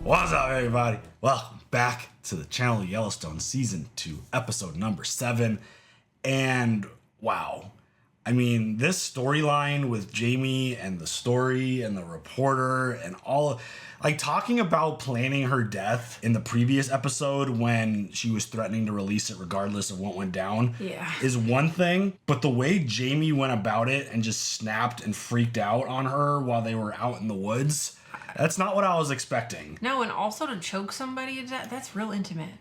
What's up, everybody? Welcome back to the channel Yellowstone Season 2, episode number 7. And wow, I mean, this storyline with Jamie and the story and the reporter and all, like talking about planning her death in the previous episode when she was threatening to release it regardless of what went down, is one thing. But the way Jamie went about it and just snapped and freaked out on her while they were out in the woods, that's not what I was expecting. No, and also to choke somebody to death, that's real intimate.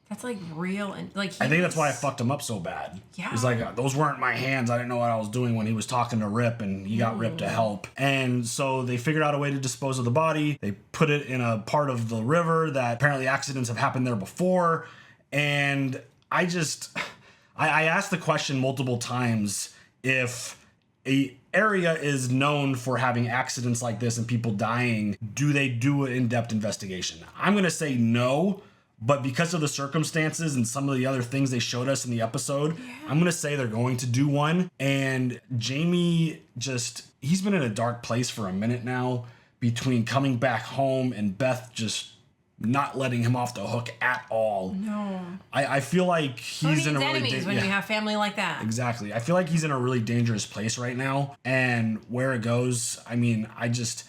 That's like real, I think that's why I fucked him up so bad. Yeah. It's like, those weren't my hands. I didn't know what I was doing when he was talking to Rip and he got Rip to help. And so they figured out a way to dispose of the body. They put it in a part of the river that apparently accidents have happened there before. And I asked the question multiple times, if a area is known for having accidents like this and people dying, do they do an in-depth investigation? I'm going to say no. But because of the circumstances and some of the other things they showed us in the episode, I'm going to say they're going to do one. And Jamie he's been in a dark place for a minute now between coming back home and Beth just not letting him off the hook at all. No. I feel like he's in a really enemies when you have family like that. Exactly. I feel like he's in a really dangerous place right now. And where it goes, I mean,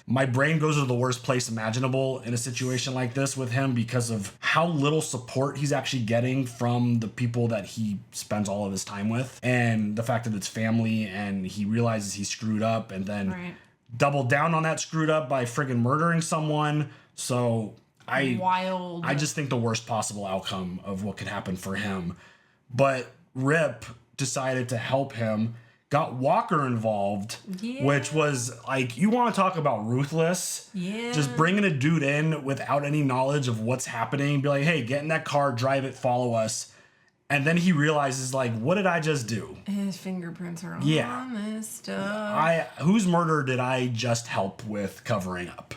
my brain goes to the worst place imaginable in a situation like this with him because of how little support he's actually getting from the people that he spends all of his time with. And the fact that it's family and he realizes he screwed up and then doubled down on that screwed up by friggin' murdering someone. So I just think the worst possible outcome of what could happen for him. But Rip decided to help him, got Walker involved, which was like, you want to talk about ruthless? Yeah. Just bringing a dude in without any knowledge of what's happening, be like, hey, get in that car, drive it, follow us. And then he realizes, like, what did I just do? His fingerprints are on this stuff. Whose murder did I just help with covering up?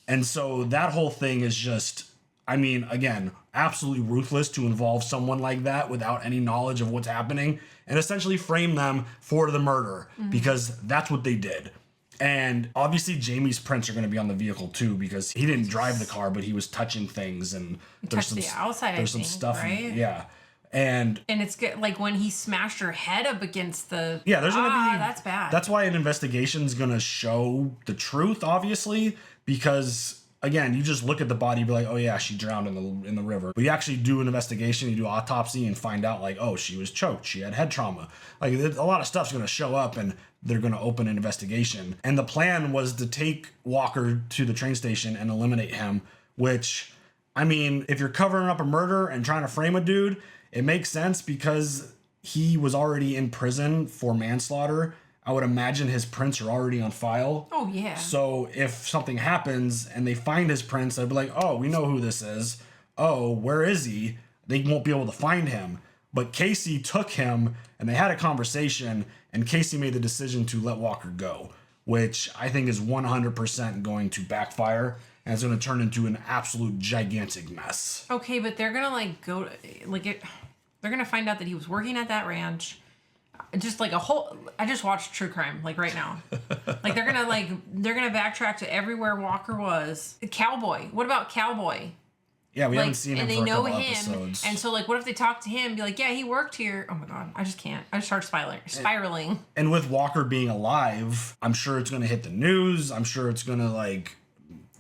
And so that whole thing is just, I mean, again, absolutely ruthless to involve someone like that without any knowledge of what's happening and essentially frame them for the murder because that's what they did. And obviously Jamie's prints are going to be on the vehicle too because he didn't drive the car, but he was touching things and there's some outside. There's some stuff. Right? And it's good, like when he smashed her head up against the... Yeah, there's going to be... That's bad. That's why an investigation is going to show the truth, obviously, because, again, you just look at the body and be like, oh, yeah, she drowned in the river. But you actually do an investigation, you do autopsy and find out, like, oh, she was choked. She had head trauma. Like, a lot of stuff's going to show up and they're going to open an investigation. And the plan was to take Walker to the train station and eliminate him, which, I mean, if you're covering up a murder and trying to frame a dude... It makes sense because he was already in prison for manslaughter. I would imagine his prints are already on file. Oh, yeah. So if something happens and they find his prints, they'll be like, oh, we know who this is. Oh, where is he? They won't be able to find him. But Casey took him and they had a conversation and Casey made the decision to let Walker go, which I think is 100% going to backfire. And it's going to turn into an absolute gigantic mess. Okay, but they're going to they're going to find out that he was working at that ranch. Just like I just watched True Crime, like right now. Like they're going to backtrack to everywhere Walker was. Cowboy. What about Cowboy? Yeah, we haven't seen him for a couple episodes. And so, like, what if they talk to him and be like, yeah, he worked here. Oh, my God. I just can't. I just start spiraling. And with Walker being alive, I'm sure it's going to hit the news. I'm sure it's going to,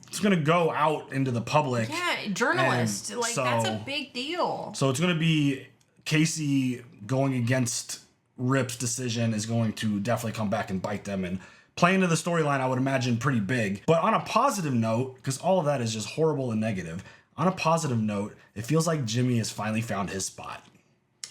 it's going to go out into the public. Yeah, journalist. That's a big deal. So it's going to be Casey going against Rip's decision is going to definitely come back and bite them and play into the storyline, I would imagine, pretty big. But on a positive note, because all of that is just horrible and negative, on a positive note, it feels like Jimmy has finally found his spot.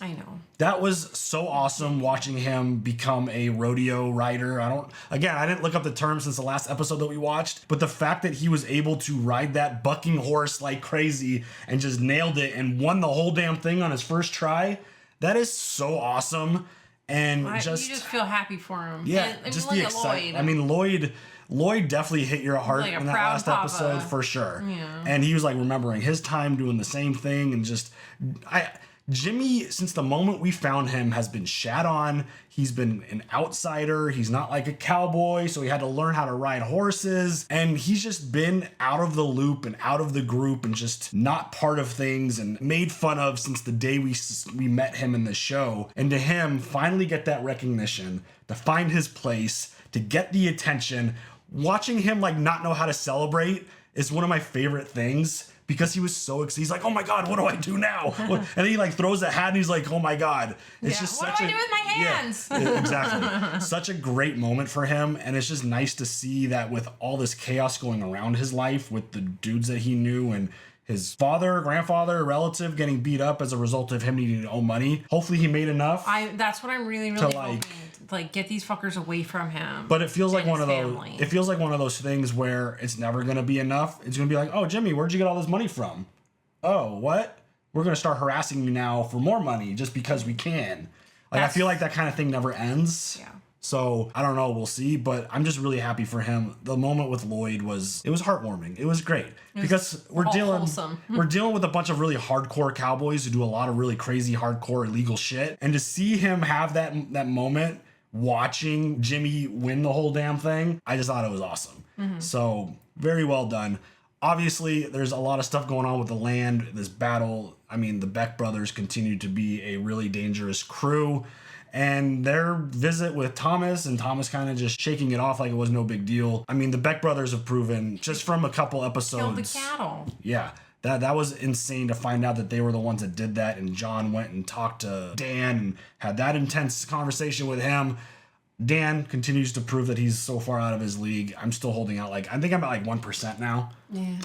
I know. That was so awesome watching him become a rodeo rider. I didn't look up the term since the last episode that we watched, but the fact that he was able to ride that bucking horse like crazy and just nailed it and won the whole damn thing on his first try, that is so awesome. And you just feel happy for him. Yeah, just the excitement. I mean, Lloyd definitely hit your heart in that last episode for sure. Yeah. And he was like remembering his time doing the same thing and just Jimmy, since the moment we found him, has been shat on. He's been an outsider. He's not like a cowboy, so he had to learn how to ride horses. And he's just been out of the loop and out of the group and just not part of things and made fun of since the day we met him in the show. And to him, finally get that recognition, to find his place, to get the attention, watching him like not know how to celebrate is one of my favorite things. Because he was so excited. He's like, oh my God, what do I do now? And then he like throws a hat and he's like, oh my God. It's just what such do I do with my hands? Yeah, exactly. Such a great moment for him. And it's just nice to see that with all this chaos going around his life with the dudes that he knew and his father, grandfather, relative getting beat up as a result of him needing to owe money. Hopefully he made enough. That's what I'm really hoping. Like get these fuckers away from him. But it feels like one of family. those. It feels like one of those things where it's never gonna be enough. It's gonna be like, oh, Jimmy, where'd you get all this money from? Oh, what? We're gonna start harassing you now for more money just because we can. Like I feel like that kind of thing never ends. Yeah. So I don't know. We'll see. But I'm just really happy for him. The moment with Lloyd was heartwarming. It was great because we're dealing with a bunch of really hardcore cowboys who do a lot of really crazy hardcore illegal shit, and to see him have that moment. Watching Jimmy win the whole damn thing, I just thought it was awesome. So very well done. Obviously, there's a lot of stuff going on with the land, this battle. I mean, the Beck brothers continue to be a really dangerous crew. And their visit with Thomas, and Thomas kind of just shaking it off like it was no big deal. I mean, the Beck brothers have proven, just from a couple episodes. Killed the cattle. Yeah. That was insane to find out that they were the ones that did that. And John went and talked to Dan and had that intense conversation with him. Dan continues to prove that he's so far out of his league. I'm still holding out. I think I'm at 1% now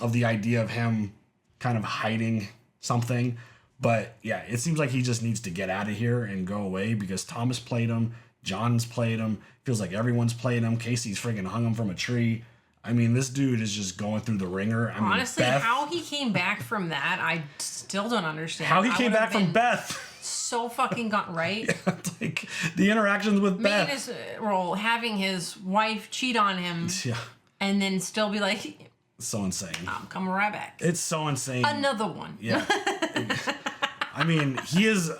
of the idea of him kind of hiding something. But yeah, it seems like he just needs to get out of here and go away because Thomas played him. John's played him. Feels like everyone's played him. Casey's friggin' hung him from a tree. I mean, this dude is just going through the ringer. Honestly, how he came back from that, I still don't understand. How he came back from Beth. So fucking right. Yeah, like the interactions with Beth. Made his role, having his wife cheat on him. Yeah. And then still be like, so insane. I'm coming right back. It's so insane. Another one. Yeah. I mean, he's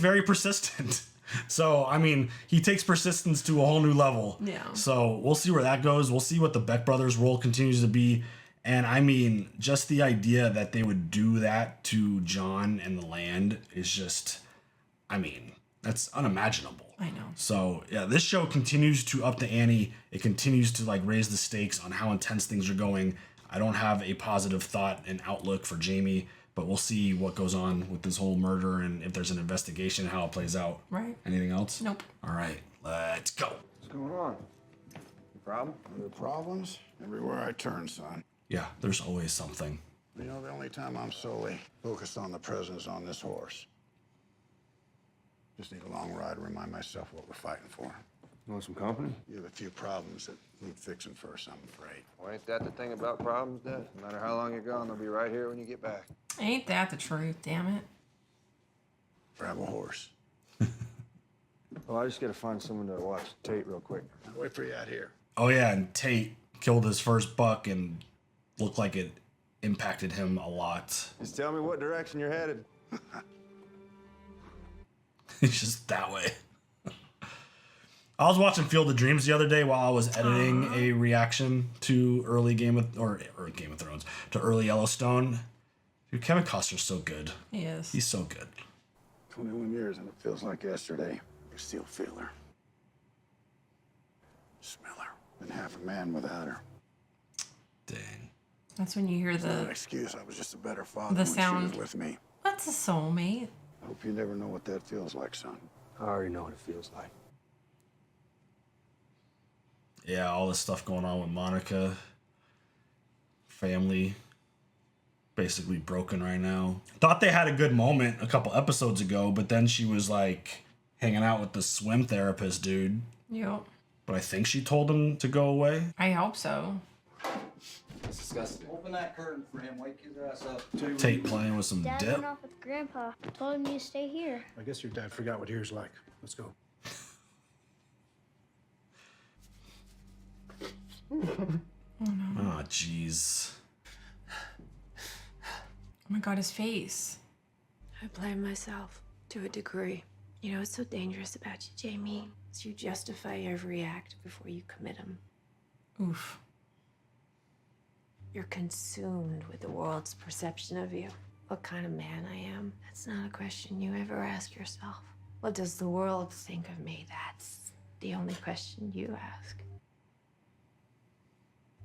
very persistent. So, I mean, he takes persistence to a whole new level. Yeah. So, we'll see where that goes. We'll see what the Beck brothers' role continues to be. And, I mean, just the idea that they would do that to John and the land is just, I mean, that's unimaginable. I know. So, yeah, this show continues to up the ante. It continues to, raise the stakes on how intense things are going. I don't have a positive thought and outlook for Jamie. But we'll see what goes on with this whole murder and if there's an investigation, how it plays out. Right. Anything else? Nope. All right, let's go. What's going on? Problem? There problems? Everywhere I turn, son. Yeah, there's always something. You know, the only time I'm solely focused on the present is on this horse. Just need a long ride to remind myself what we're fighting for. You want some company? You have a few problems that need fixing first, I'm afraid. Well, ain't that the thing about problems, Dad? No matter how long you're gone, they'll be right here when you get back. Ain't that the truth, damn it. Grab a horse. Well, I just gotta find someone to watch Tate real quick. I'll wait for you out here. Oh, yeah, and Tate killed his first buck and looked like it impacted him a lot. Just tell me what direction you're headed. It's just that way. I was watching Field of Dreams the other day while I was editing a reaction to early Game of Thrones, to early Yellowstone. Dude, Kevin Costner's so good. He is. He's so good. 21 years and it feels like yesterday. You still feel her. Smell her. Been half a man without her. Dang. That's when you hear Not an the excuse. I was just a better father the when sound. she was with me. What's a soulmate? I hope you never know what that feels like, son. I already know what it feels like. Yeah, all this stuff going on with Monica. Family basically broken right now. Thought they had a good moment a couple episodes ago, but then she was hanging out with the swim therapist dude. Yep. But I think she told him to go away. I hope so. It's disgusting. Open that curtain for him. Wake his ass up. Tate playing with some Dad dip. went off with Grandpa. Told me to stay here. I guess your dad forgot what here's like. Let's go. Oh, jeez. Oh my god, his face. I blame myself to a degree. You know what's so dangerous about you, Jamie? Is you justify every act before you commit them. Oof. You're consumed with the world's perception of you. What kind of man I am? That's not a question you ever ask yourself. What does the world think of me? That's the only question you ask.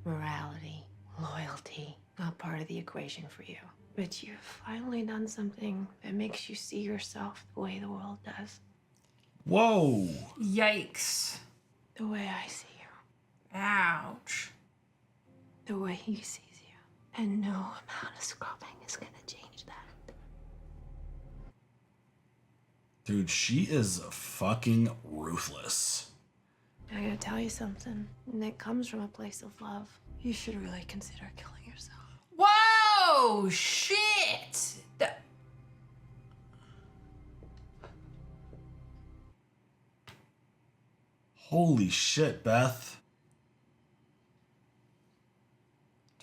Morality, loyalty, not part of the equation for you. But you've finally done something that makes you see yourself the way the world does. Whoa. Yikes. The way I see you. Ouch. The way he sees you. And no amount of scrubbing is gonna change that. Dude, she is fucking ruthless. I gotta tell you something, and it comes from a place of love. You should really consider killing yourself. Whoa! Shit! Holy shit, Beth.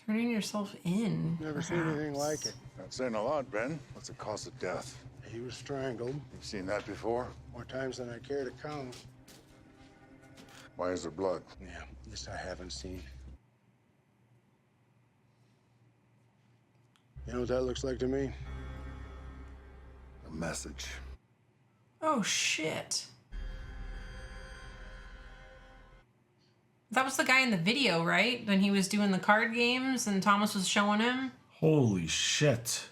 Turning yourself in. Never seen anything like it. Not saying a lot, Ben. What's the cause of death? He was strangled You've seen that before? more times than I care to count. Why is there blood? Yeah, this I haven't seen. You know what that looks like to me? A message. Oh, shit. That was the guy in the video, right? When he was doing the card games and Thomas was showing him. Holy shit.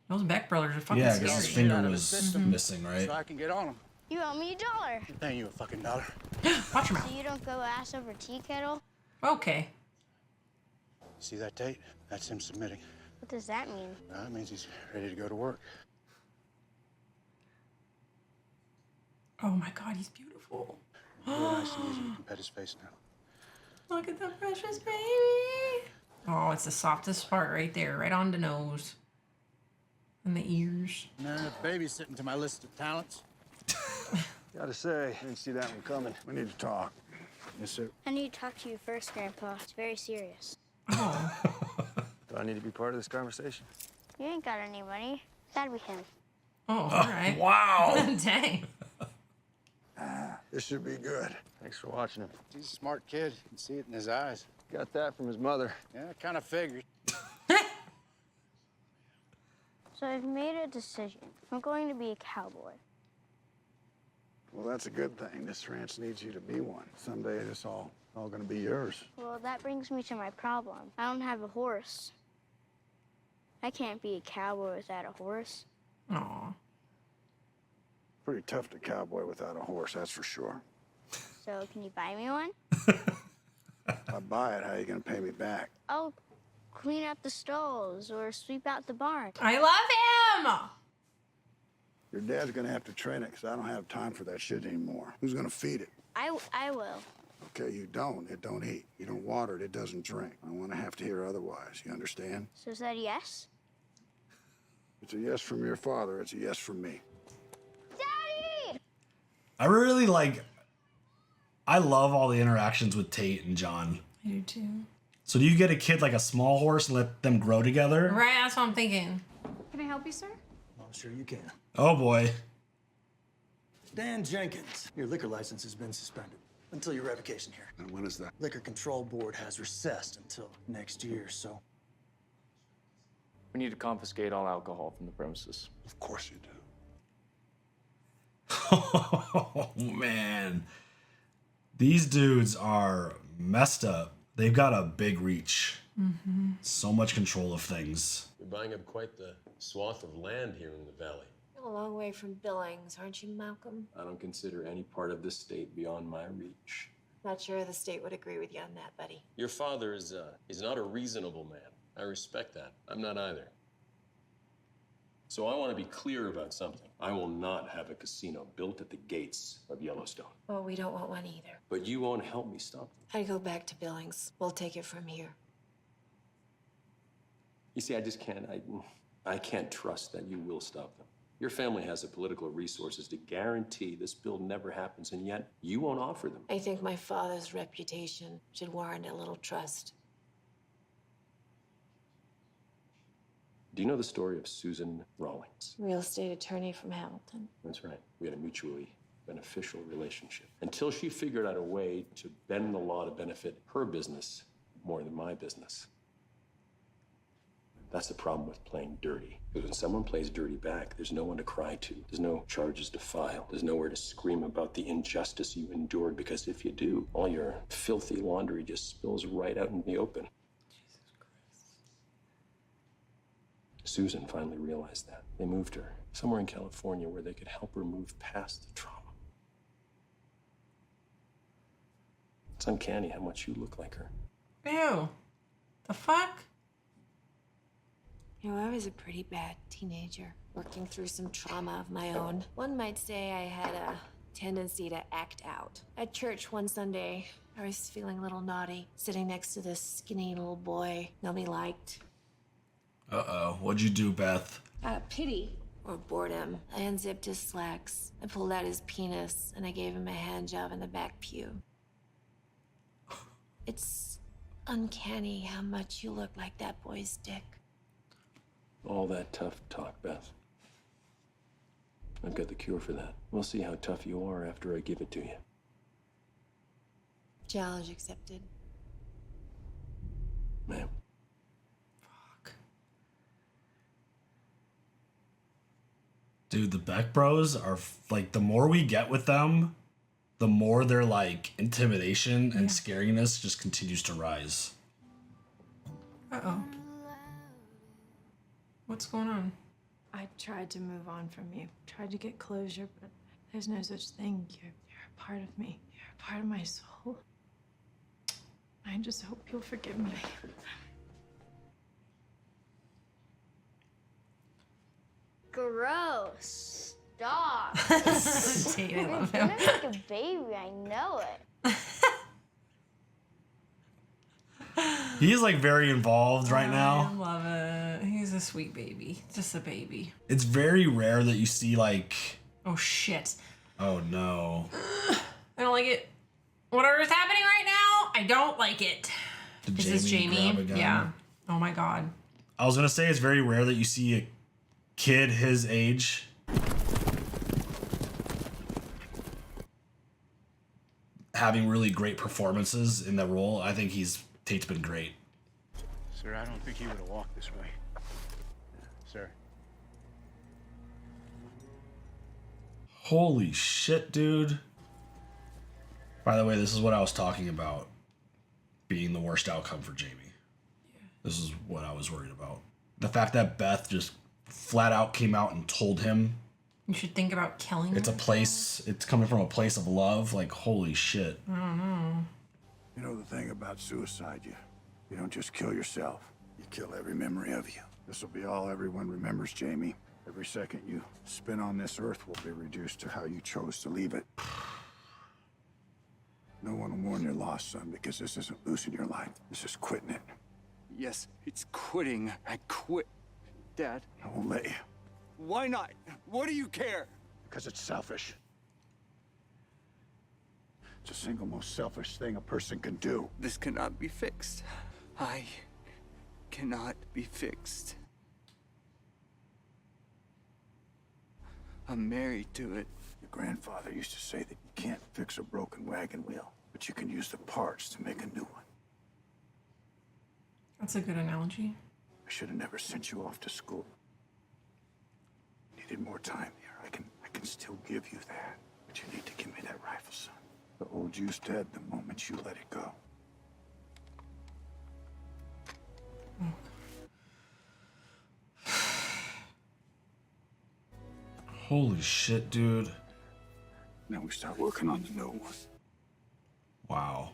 Those Beck brothers are fucking Yeah, scary. because his finger was missing, right? So I can get on him. You owe me $1. I'm paying you a fucking dollar. Watch your mouth. So you don't go ass over tea kettle? Okay. See that Tate? That's him submitting. What does that mean? That means he's ready to go to work. Oh my god, he's beautiful. Really nice and easy. You can pet his face now. Look at the precious baby. Oh, it's the softest part right there, right on the nose. And the ears. Nah, babysitting to my list of talents. Gotta say, I didn't see that one coming. We need to talk. Yes, sir. I need to talk to you first, Grandpa. It's very serious. Oh. Do I need to be part of this conversation? You ain't got any money. That'd be him. Oh, all right. Wow. Dang. This should be good. Thanks for watching him. He's a smart kid. You can see it in his eyes. Got that from his mother. Yeah, I kind of figured. So I've made a decision. I'm going to be a cowboy. Well, that's a good thing. This ranch needs you to be one. Someday it's all gonna be yours. Well, that brings me to my problem. I don't have a horse. I can't be a cowboy without a horse. Aw. Pretty tough to cowboy without a horse, that's for sure. So can you buy me one? If I buy it, how are you gonna pay me back? I'll clean up the stalls or sweep out the barn. I love him. Your dad's gonna have to train it, because I don't have time for that shit anymore. Who's gonna feed it? I will. Okay, you don't. It don't eat. You don't water it. It doesn't drink. I want to have to hear otherwise. You understand? So is that a yes? It's a yes from your father. It's a yes from me. Daddy! I really I love all the interactions with Tate and John. I do too. So do you get a kid like a small horse and let them grow together? Right, that's what I'm thinking. Can I help you, sir? I'm sure you can. Oh boy. Dan Jenkins, your liquor license has been suspended until your revocation here. And when is that? Liquor Control Board has recessed until next year, so. We need to confiscate all alcohol from the premises. Of course you do. Oh man. These dudes are messed up. They've got a big reach. Mm-hmm. So much control of things. You're buying up quite the swath of land here in the valley. You're a long way from Billings, aren't you, Malcolm? I don't consider any part of this state beyond my reach. Not sure the state would agree with you on that, buddy. Your father is not a reasonable man. I respect that. I'm not either. So I want to be clear about something. I will not have a casino built at the gates of Yellowstone. Well, we don't want one either. But you won't help me stop them. I'd go back to Billings. We'll take it from here. You see, I just can't. I can't trust that you will stop them. Your family has the political resources to guarantee this bill never happens, and yet you won't offer them. I think my father's reputation should warrant a little trust. Do you know the story of Susan Rawlings? Real estate attorney from Hamilton. That's right. We had a mutually beneficial relationship until she figured out a way to bend the law to benefit her business more than my business. That's the problem with playing dirty. Because when someone plays dirty back, there's no one to cry to. There's no charges to file. There's nowhere to scream about the injustice you endured, because if you do, all your filthy laundry just spills right out in the open. Jesus Christ. Susan finally realized that. They moved her somewhere in California where they could help her move past the trauma. It's uncanny how much you look like her. Ew. The fuck? You know, I was a pretty bad teenager, working through some trauma of my own. One might say I had a tendency to act out. At church one Sunday, I was feeling a little naughty, sitting next to this skinny little boy nobody liked. Uh-oh. What'd you do, Beth? Out of pity or boredom, I unzipped his slacks. I pulled out his penis, and I gave him a hand job in the back pew. It's uncanny how much you look like that boy's dick. All that tough talk, Beth. I've got the cure for that. We'll see how tough you are after I give it to you. Challenge accepted. Ma'am. Fuck. Dude, the Beck bros are like, the more we get with them, the more their like intimidation and scariness just continues to rise. Uh-oh. What's going on? I tried to move on from you, tried to get closure, but there's no such thing. You're a part of me. You're a part of my soul. I just hope you'll forgive me. Gross. Stop. Tate, I love You're him. gonna make a baby, I know it. He's like very involved right I now. love it. He's a sweet baby. Just a baby. It's very rare that you see like, Oh, shit. oh no. I don't like it. Whatever is happening right now, I don't like it. Did Is this Jamie? grab a gun? Yeah. Oh my god. I was gonna say it's very rare that you see a kid his age having really great performances in that role. I think Tate's been great. Sir, I don't think he would have walked this way. Sir. Holy shit, dude. By the way, this is what I was talking about being the worst outcome for Jamie. This is what I was worried about. The fact that Beth just flat out came out and told him You should think about killing it's coming from a place of love. Like, holy shit. I don't know. You know the thing about suicide, you don't just kill yourself. You kill every memory of you. This will be all everyone remembers, Jamie. Every second you spend on this earth will be reduced to how you chose to leave it. No one will mourn your loss, son, because this isn't losing your life. This is quitting it. Yes, it's quitting. I quit. Dad. I won't let you. Why not? What do you care? Because it's selfish. It's the single most selfish thing a person can do. This cannot be fixed. I cannot be fixed. I'm married to it. Your grandfather used to say that you can't fix a broken wagon wheel, but you can use the parts to make a new one. That's a good analogy. I should have never sent you off to school. Needed more time here. I can still give you that, but you need to give me that rifle, son. The old you's dead the moment you let it go. Holy shit, dude. Now we start working on the new one. Wow.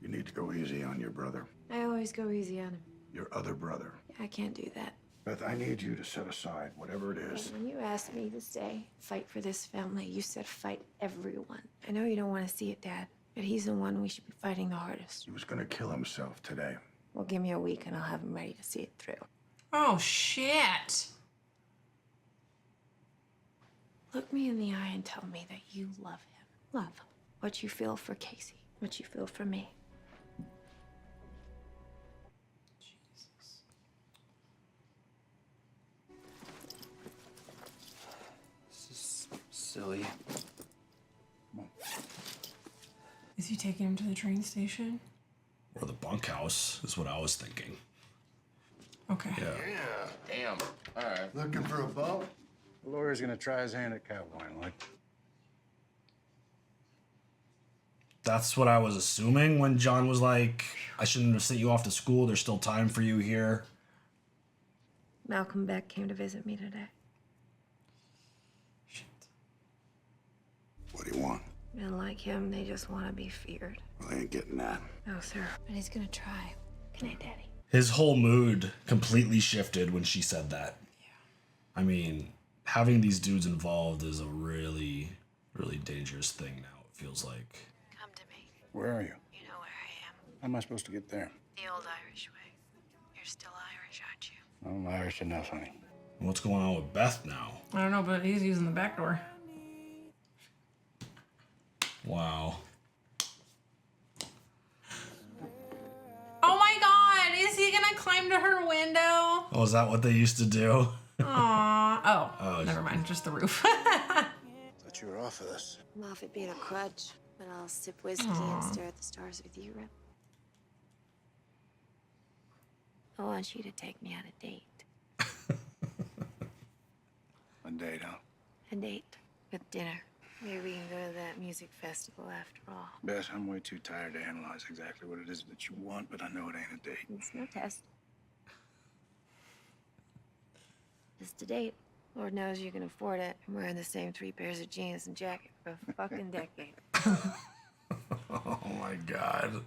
You need to go easy on your brother. I always go easy on him. Your other brother. I can't do that. Beth, I need you to set aside whatever it is. When you asked me to stay, fight for this family, you said fight everyone. I know you don't want to see it, Dad, but he's the one we should be fighting the hardest. He was gonna kill himself today. Well, give me a week and I'll have him ready to see it through. Oh, shit. Look me in the eye and tell me that you love him. Love what you feel for Casey, what you feel for me. silly. Is he taking him to the train station? Or the bunkhouse is what I was thinking. Okay. Yeah. Damn. All right. Looking for a bump? The lawyer's gonna try his hand at cowboying, like. That's what I was assuming when John was like, I shouldn't have sent you off to school. There's still time for you here. Malcolm Beck came to visit me today. What do you want? Men like him, they just want to be feared. Well, I ain't getting that. No, sir. But he's gonna try. Can I, Daddy? His whole mood completely shifted when she said that. Yeah. I mean, having these dudes involved is a really, really dangerous thing now, it feels like. Come to me. Where are you? You know where I am. How am I supposed to get there? The old Irish way. You're still Irish, aren't you? I'm Irish enough, honey. What's going on with Beth now? I don't know, but he's using the back door. Wow. Oh my god, is he gonna climb to her window? Oh, is that what they used to do? Aww. Oh, never mind, just the roof. Thought you were off of this. I'm off it being a crutch, but I'll sip whiskey and stare at the stars with you, Rip. I want you to take me on a date. A date, huh? A date with dinner. Maybe we can go to that music festival after all. Bess, I'm way too tired to analyze exactly what it is that you want, but I know it ain't a date. It's no test. Just a date. Lord knows you can afford it. I'm wearing the same 3 pairs of jeans and jacket for a fucking decade. Oh my god.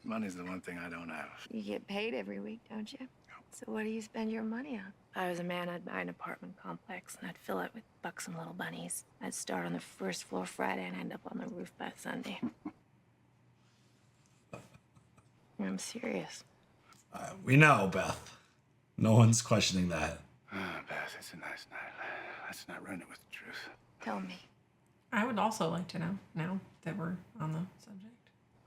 Money's the one thing I don't have. You get paid every week, don't you? So what do you spend your money on? If I was a man, I'd buy an apartment complex and I'd fill it with buxom little bunnies. I'd start on the first floor Friday and end up on the roof by Sunday. I'm serious. We know, Beth. No one's questioning that. Ah, Beth, it's a nice night. Let's not run it with the truth. Tell me. I would also like to know, now that we're on the subject.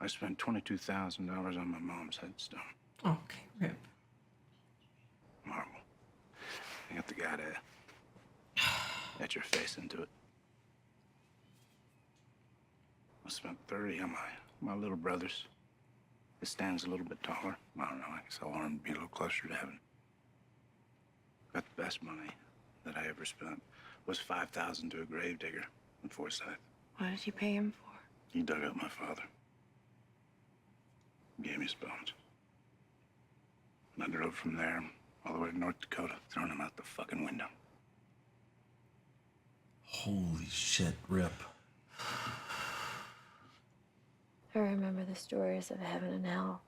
I spent $22,000 on my mom's headstone. Okay, Rip. Marvel. I got the guy to etch your face into it. I spent 30 on my little brother's. It stands a little bit taller. I don't know, I guess I want him to be a little closer to heaven. But the best money that I ever spent was $5,000 to a gravedigger in Forsyth. What did you pay him for? He dug up my father. Gave me his bones. And I drove from there all the way to North Dakota, throwing him out the fucking window. Holy shit, Rip. I remember the stories of heaven and hell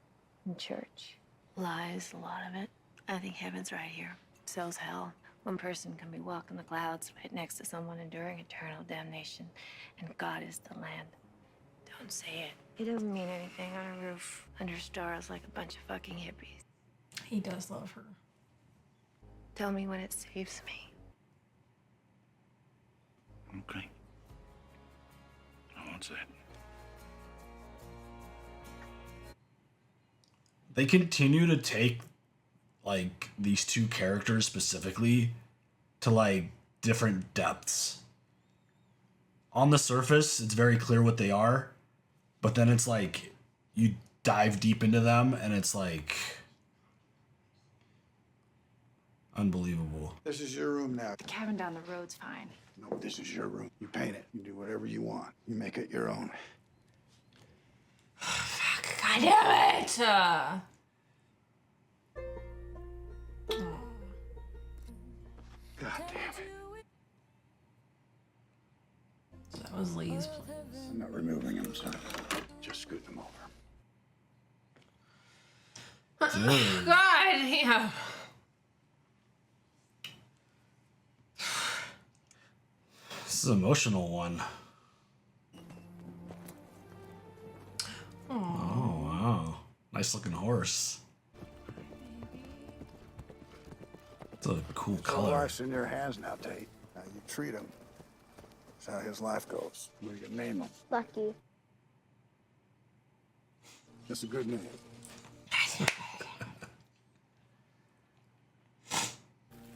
in church. Lies, a lot of it. I think heaven's right here. So's hell. One person can be walking the clouds right next to someone enduring eternal damnation, and God is the land. Don't say it. It doesn't mean anything on a roof under stars like a bunch of fucking hippies. He does love her. Tell me when it saves me. Okay. I won't say it. They continue to take, like, these two characters specifically to, like, different depths. On the surface, it's very clear what they are, but then it's like, you dive deep into them, and it's like... unbelievable. This is your room now. The cabin down the road's fine. No, this is your room. You paint it. You do whatever you want. You make it your own. God damn it! God damn it. So that was Lee's place. I'm not removing them, son. Just scooting them over. Dude. God, yeah. This is an emotional one. Aww. Oh, wow. Nice looking horse. It's a cool Your color. life's in your hands now, Tate. How you treat him. That's how his life goes. What are you gonna name him? Lucky. That's a good name.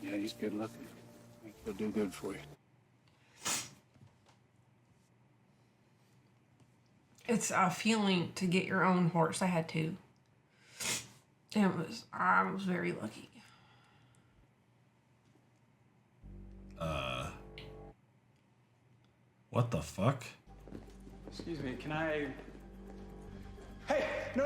Yeah, he's good looking. I think he'll do good for you. It's a feeling to get your own horse. I had two. I was very lucky. What the fuck? Excuse me, can I... Hey, no.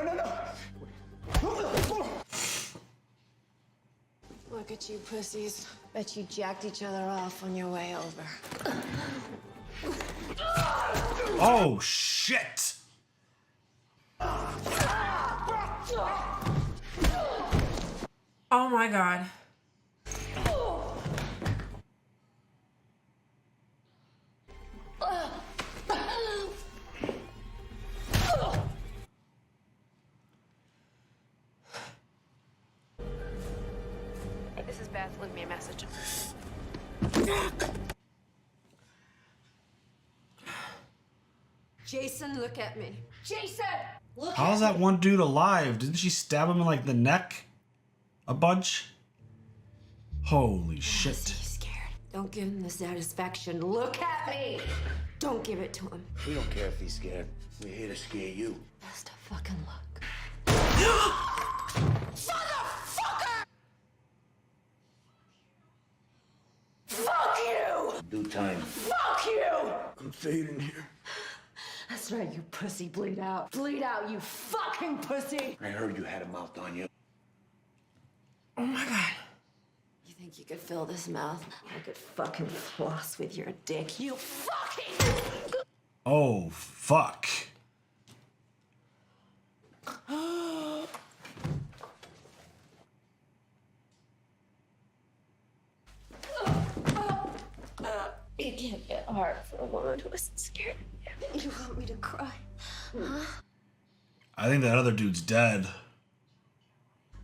Look at you pussies. Bet you jacked each other off on your way over. Oh, shit! Oh my god. Hey, this is Beth. Leave me a message. Jason, look at me. Jason! Look How's that one dude alive? Didn't she stab him in like the neck? A bunch? Holy shit. He's scared. Don't give him the satisfaction. Look at me! Don't give it to him. We don't care if he's scared. We're here to scare you. Best of fucking luck. Motherfucker! Fuck you! Due time. Fuck you! I'm fading here. That's right, you pussy. Bleed out. Bleed out, you fucking pussy! I heard you had a mouth on you. Oh my god. You think you could fill this mouth? I could fucking floss with your dick. You fucking... Oh, fuck. It can't get hard for a woman who isn't scared. You want me to cry? Huh? I think that other dude's dead.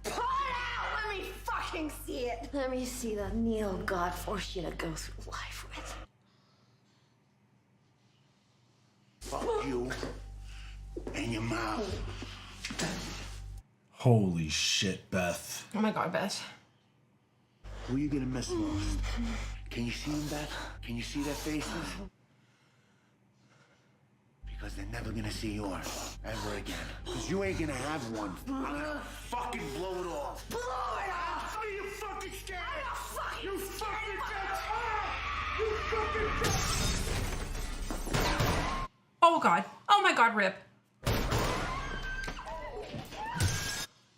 Pull it out! Let me fucking see it! Let me see the Neil God force you to go through life with. Fuck you. And your mouth. Holy shit, Beth. Oh my god, Beth. Who are you gonna miss most? Can you see them, Beth? Can you see their faces? Because they're never gonna see yours. Ever again. Because you ain't gonna have one. I'm gonna fucking blow it off. Blow it off! Are you fucking scared? I'm not fucking you fucking bitch! You fucking bitch! Oh god. Oh my god, Rip.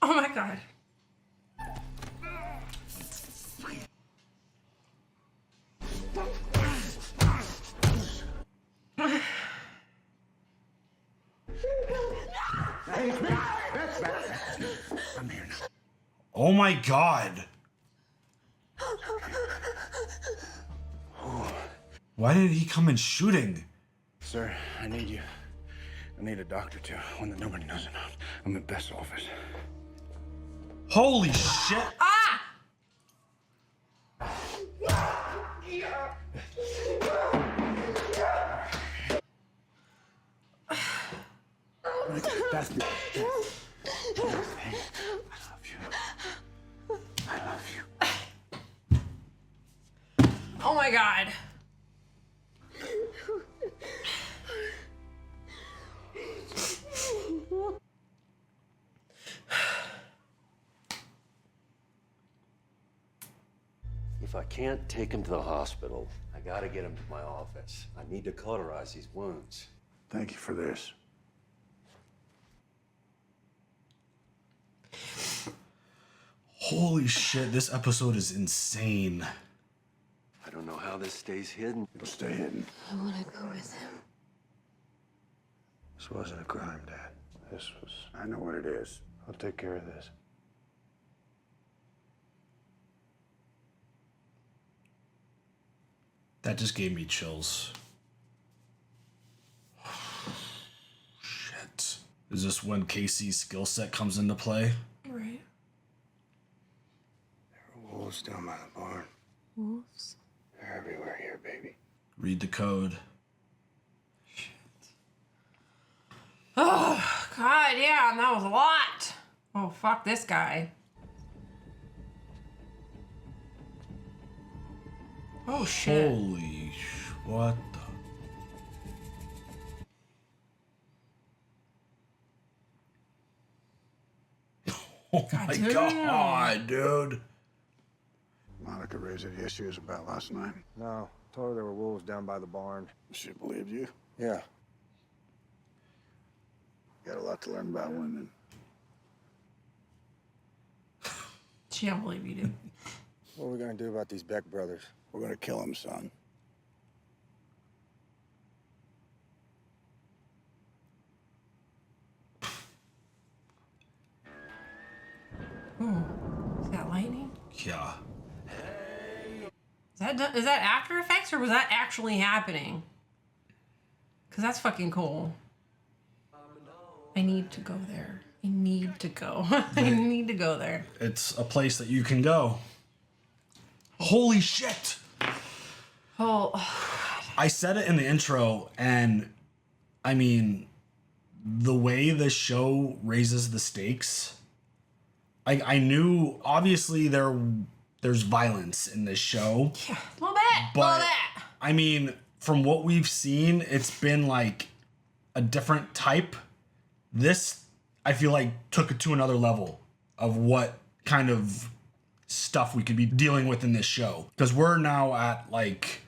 Oh my god. I'm here now. Oh my god. Why did he come in shooting? Sir, I need you. I need a doctor too. One that nobody knows about. I'm at Beth's office. Holy shit. Ah! That's the... I love you. I love you. Oh my god. If I can't take him to the hospital, I gotta get him to my office. I need to cauterize these wounds. Thank you for this. Holy shit, this episode is insane. I don't know how this stays hidden. It'll stay hidden. I want to go with him. This wasn't a crime, Dad. This was... I know what it is. I'll take care of this. That just gave me chills. Shit. Is this when Casey's skill set comes into play? Right. There are wolves down by the barn. Wolves? They're everywhere here, baby. Read the code. Oh, God, yeah, and that was a lot. Oh, fuck this guy. Oh, shit. Holy what the... Oh my God, dude. Monica raised any issues about last night? No, told her there were wolves down by the barn. She believed you? Yeah. Got a lot to learn about women. She don't believe you, dude. What are we gonna do about these Beck brothers? We're gonna kill him, son. Ooh, is that lightning? Yeah. Is that After Effects or was that actually happening? Because that's fucking cool. I need to go there. I need to go. I need to go there. It's a place that you can go. Holy shit! Oh. I said it in the intro, and I mean, the way the show raises the stakes. I knew obviously there's violence in this show. Yeah, a little bit. But I mean, from what we've seen, it's been like a different type. This, I feel like, took it to another level of what kind of stuff we could be dealing with in this show. Because we're now at like,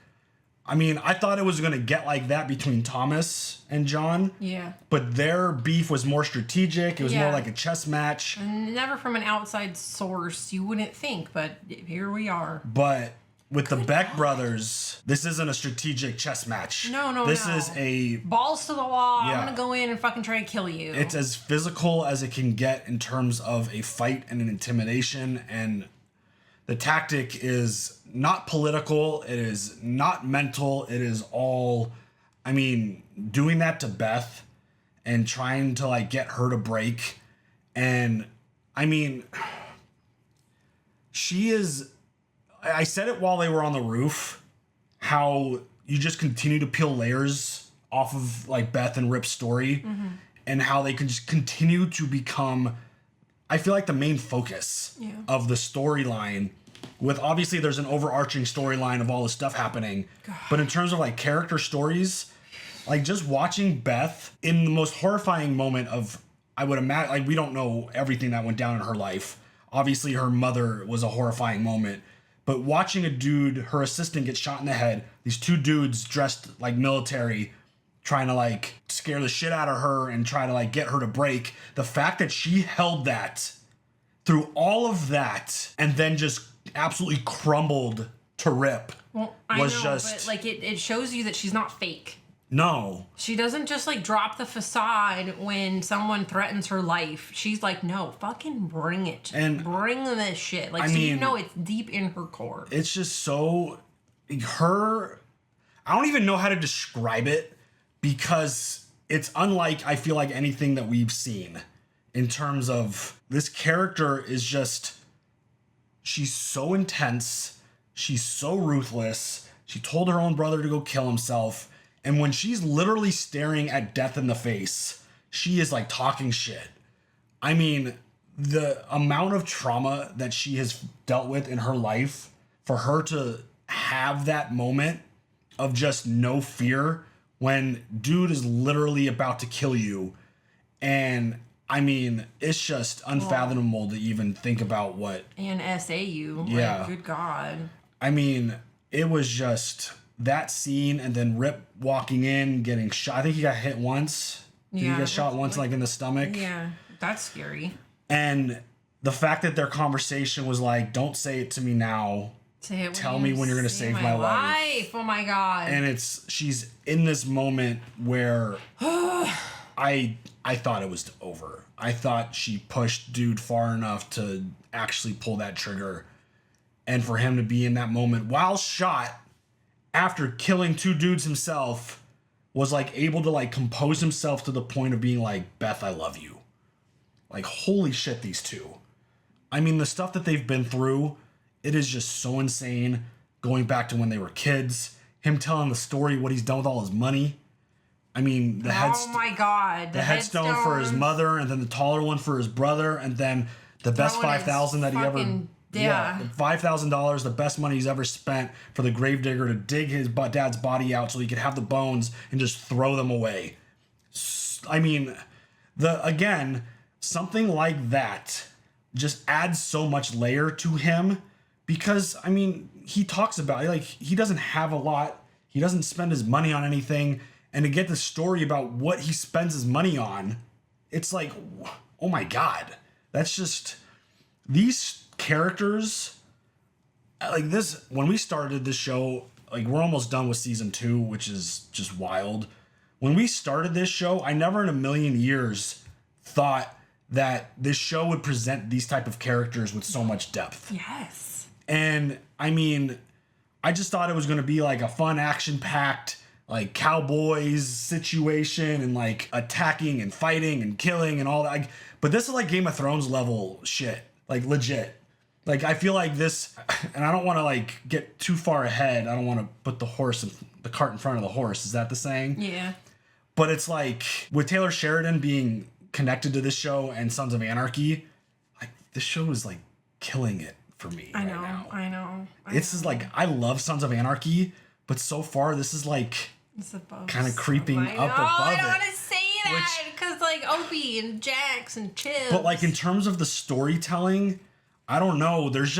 I mean, I thought it was going to get like that between Thomas and John. Yeah. But their beef was more strategic. It was more Yeah. like a chess match. Never from an outside source, you wouldn't think, but here we are. But with the Beck brothers, this isn't a strategic chess match. No. This is a balls to the wall. Yeah. I'm gonna go in and fucking try to kill you. It's as physical as it can get in terms of a fight and an intimidation, and the tactic is not political, it is not mental, it is all, I mean, doing that to Beth and trying to like get her to break. And I mean, she is, I said it while they were on the roof, how you just continue to peel layers off of like Beth and Rip's story, and how they can just continue to become, I feel like, the main focus of the storyline. With obviously there's an overarching storyline of all this stuff happening, but in terms of like character stories, like just watching Beth in the most horrifying moment of, I would imagine, like we don't know everything that went down in her life. Obviously her mother was a horrifying moment, but watching a dude, her assistant, get shot in the head, these two dudes dressed like military, trying to like scare the shit out of her and try to like get her to break. The fact that she held that through all of that and then just absolutely crumbled to Rip well, I was know, just but like it shows you that she's not fake. no. She doesn't just like drop the facade when someone threatens her life. She's like, no, fucking bring it. And bring this shit. Like, I so you mean, know it's deep in her core. It's just so her. I don't even know how to describe it because it's unlike, I feel like, anything that we've seen in terms of this character is just, she's so intense. She's so ruthless. She told her own brother to go kill himself. And when she's literally staring at death in the face, she is like talking shit. I mean, the amount of trauma that she has dealt with in her life, for her to have that moment of just no fear when dude is literally about to kill you. And I mean, it's just unfathomable to even think about what. And SAU. Yeah. Like, good God. I mean, it was just that scene, and then Rip walking in, getting shot. I think he got hit once. Did he get shot once, like in the stomach? Yeah, that's scary. And the fact that their conversation was like, don't say it to me now. Tell me when you're going to save my life. Oh my God. And she's in this moment where I thought it was over. I thought she pushed dude far enough to actually pull that trigger. And for him to be in that moment while shot after killing two dudes himself was like able to like compose himself to the point of being like, Beth, I love you. Like, holy shit, these two. I mean, the stuff that they've been through, it is just so insane. Going back to when they were kids, him telling the story, what he's done with all his money. I mean, the my God. The headstone for his mother, and then the taller one for his brother, and then the best $5,000 that he ever. Yeah. $5,000, the best money he's ever spent for the gravedigger to dig his dad's body out so he could have the bones and just throw them away. I mean, something like that just adds so much layer to him because, I mean, he talks about, like, he doesn't have a lot. He doesn't spend his money on anything. And to get the story about what he spends his money on, it's like, oh my God. That's just, these characters, like this, when we started this show, like we're almost done with season 2, which is just wild. When we started this show, I never in a million years thought that this show would present these type of characters with so much depth. Yes. And I mean, I just thought it was going to be like a fun, action-packed, like cowboys situation and like attacking and fighting and killing and all that. Like, but this is like Game of Thrones level shit, like legit. Like I feel like this, and I don't want to like get too far ahead. I don't want to put the cart in front of the horse. Is that the saying? Yeah. But it's like with Taylor Sheridan being connected to this show and Sons of Anarchy, like this show is like killing it for me right now. I know. This is like, I love Sons of Anarchy, but so far this is like kind of creeping up above I don't it. want to say that because like Opie and Jax and Chips. But like in terms of the storytelling, I don't know. There's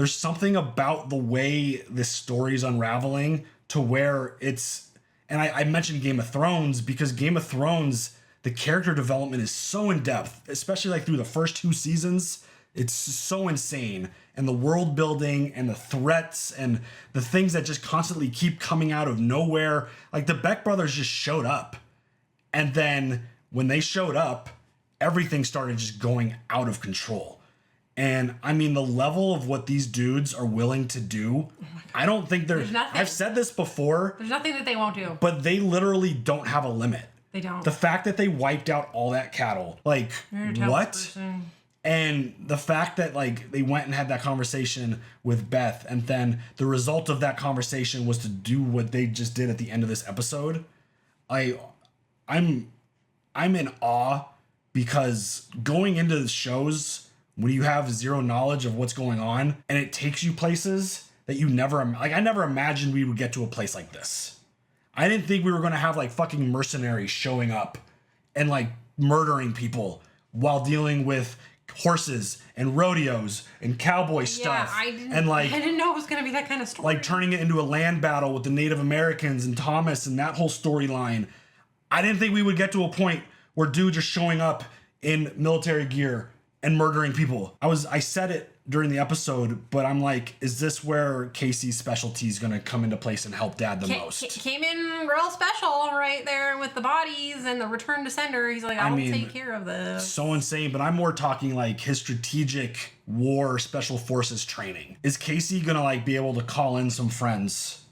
something about the way this story's unraveling to where it's, and I mentioned Game of Thrones because Game of Thrones, the character development is so in depth, especially like through the first 2 seasons. It's so insane. And the world building and the threats and the things that just constantly keep coming out of nowhere. Like the Beck brothers just showed up. And then when they showed up, everything started just going out of control. And I mean, the level of what these dudes are willing to do, I don't think there's nothing. I've said this before. There's nothing that they won't do. But they literally don't have a limit. They don't. The fact that they wiped out all that cattle, like, what? Person. And the fact that like they went and had that conversation with Beth, and then the result of that conversation was to do what they just did at the end of this episode. I'm in awe because going into the shows when you have zero knowledge of what's going on and it takes you places that you never, like I never imagined we would get to a place like this. I didn't think we were going to have like fucking mercenaries showing up and like murdering people while dealing with horses and rodeos and cowboy stuff. I didn't know it was going to be that kind of story. Like turning it into a land battle with the Native Americans and Thomas and that whole storyline. I didn't think we would get to a point where dudes are showing up in military gear and murdering people. I said it during the episode, but I'm like, is this where Casey's specialty is going to come into place and help Dad the most? Came in real special right there with the bodies and the return to sender. He's like, I'll take care of this. So insane, but I'm more talking like his strategic war special forces training. Is Casey going to like be able to call in some friends?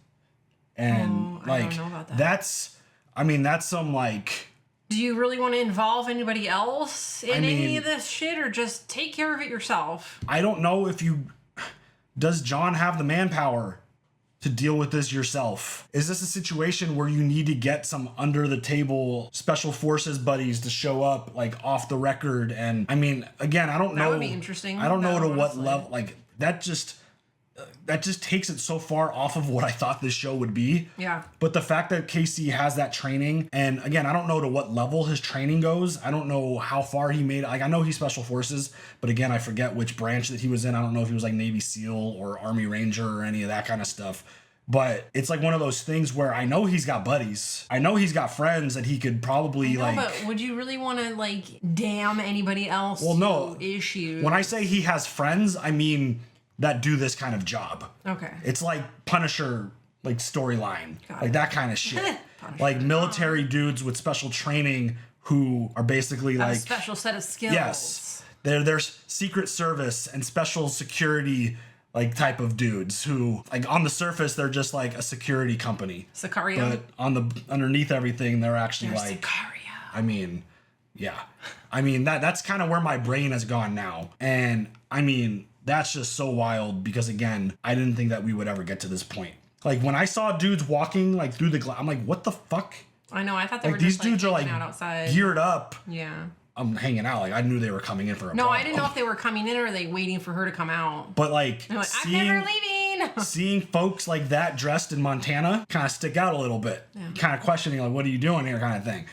And like, I don't know about that. that's some like... Do you really want to involve anybody else in any of this shit or just take care of it yourself? I don't know if you... Does John have the manpower to deal with this yourself? Is this a situation where you need to get some under the table special forces buddies to show up like off the record? And I mean, again, I don't know. That would be interesting. I don't know to what level, like that just takes it so far off of what I thought this show would be. Yeah. But the fact that Casey has that training, and again, I don't know to what level his training goes. I don't know how far he made it. Like, I know he's special forces, but again, I forget which branch that he was in. I don't know if he was like Navy SEAL or Army Ranger or any of that kind of stuff. But it's like one of those things where I know he's got buddies. I know he's got friends that he could probably but would you really want to like damn anybody else? Well, no. Issues. When I say he has friends, I mean that do this kind of job. Okay. It's like Punisher, like storyline, like that kind of shit. Like military dudes with special training who are basically like a special set of skills. Yes, there's Secret Service and special security like type of dudes who like on the surface they're just like a security company. Sicario. But on the underneath everything they're actually like Sicario. I mean, yeah. I mean that's kind of where my brain has gone now. And I mean, that's just so wild because again, I didn't think that we would ever get to this point. Like when I saw dudes walking like through the glass, I'm like, what the fuck? I know. I thought they like were these just dudes are like out outside. Geared up. Yeah. I'm hanging out. Like I knew they were coming in for a No, problem. I didn't know if they were coming in or are they waiting for her to come out. But like, I'm never leaving. Seeing folks like that dressed in Montana kind of stick out a little bit. Yeah. Kind of questioning like, what are you doing here kind of thing.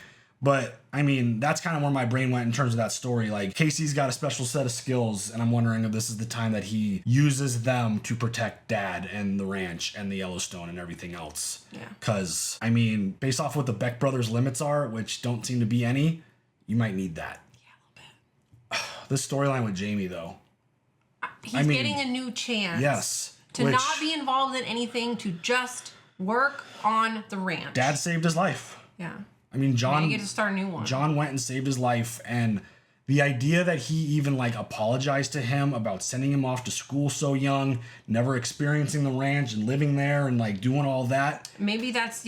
But I mean, that's kind of where my brain went in terms of that story. Like, Casey's got a special set of skills, and I'm wondering if this is the time that he uses them to protect Dad and the ranch and the Yellowstone and everything else. Yeah. Because, I mean, based off what the Beck brothers' limits are, which don't seem to be any, you might need that. Yeah, a little bit. This storyline with Jamie, though. He's getting a new chance. Yes. To not be involved in anything, to just work on the ranch. Dad saved his life. Yeah. I mean, John. Now you get to start a new one. John went and saved his life, and the idea that he even like apologized to him about sending him off to school so young, never experiencing the ranch and living there and like doing all that. Maybe that's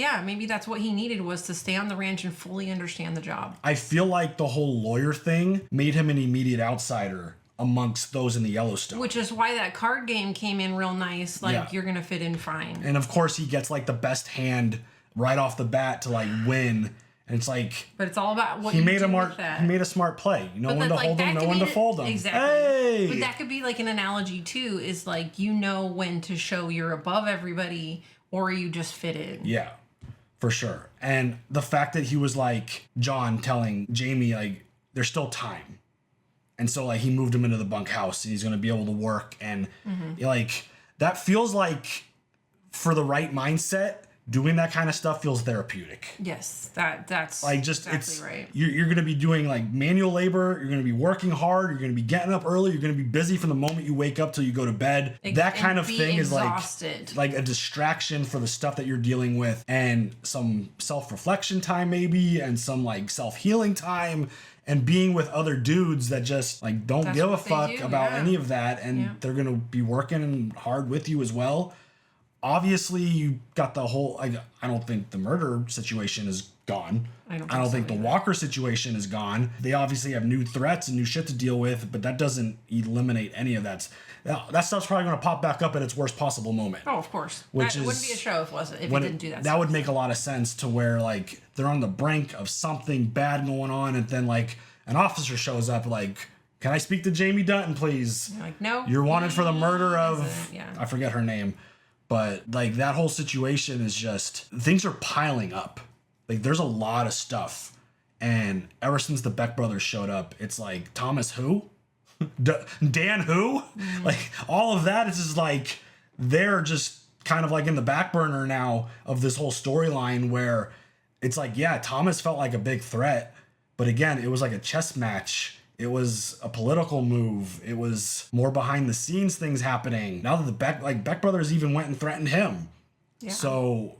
what he needed, was to stay on the ranch and fully understand the job. I feel like the whole lawyer thing made him an immediate outsider amongst those in the Yellowstone. Which is why that card game came in real nice. Like, you're going to fit in fine. And of course he gets like the best hand right off the bat to like win. And it's like, but it's all about what he you made do a with that. He made a smart play. You know but when to hold them, know when to fold them. Exactly. Hey! But that could be like an analogy too. Is like, you know when to show you're above everybody or you just fit in. Yeah, for sure. And the fact that he was like John telling Jamie like there's still time, and so like he moved him into the bunkhouse and he's gonna be able to work and like that feels like for the right mindset. Doing that kind of stuff feels therapeutic. Yes, that's like just exactly it's right. You're going to be doing like manual labor. You're going to be working hard. You're going to be getting up early. You're going to be busy from the moment you wake up till you go to bed. That kind of thing exhausted. is like a distraction for the stuff that you're dealing with, and some self-reflection time maybe, and some like self-healing time, and being with other dudes that just like don't give a fuck about any of that, and they're going to be working hard with you as well. Obviously, you got the whole. I don't think the murder situation is gone. I don't think the Walker situation is gone. They obviously have new threats and new shit to deal with, but that doesn't eliminate any of that. That stuff's probably going to pop back up at its worst possible moment. Oh, of course. It wouldn't be a show if it didn't do that. That would make a lot of sense to where like they're on the brink of something bad going on, and then like an officer shows up like, "Can I speak to Jamie Dutton, please?" You're like, no. You're wanted for the murder of I forget her name. But like that whole situation is just things are piling up. Like there's a lot of stuff, and ever since the Beck brothers showed up, it's like Thomas who, Dan who, like all of that is just like they're just kind of like in the back burner now of this whole storyline where it's like Thomas felt like a big threat, but again it was like a chess match. It was a political move. It was more behind the scenes things happening. Now that the Beck brothers even went and threatened him. Yeah. So,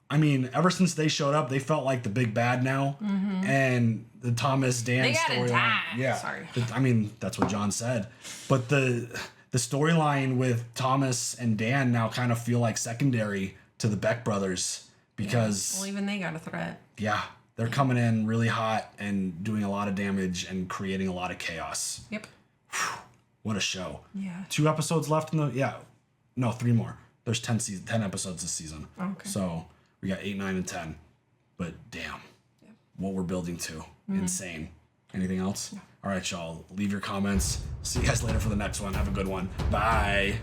I mean, ever since they showed up, they felt like the big bad now. Mm-hmm. And the Thomas Dan storyline. Yeah. Sorry. I mean, that's what John said. But the storyline with Thomas and Dan now kind of feel like secondary to the Beck brothers because well, even they got a threat. Yeah. They're coming in really hot and doing a lot of damage and creating a lot of chaos. Yep. Whew, what a show. Yeah. 2 episodes left in the... No, 3 more. There's 10 episodes this season. Okay. So we got 8, 9, and 10. But damn. Yep. What we're building to. Mm-hmm. Insane. Anything else? No. All right, y'all. Leave your comments. See you guys later for the next one. Have a good one. Bye.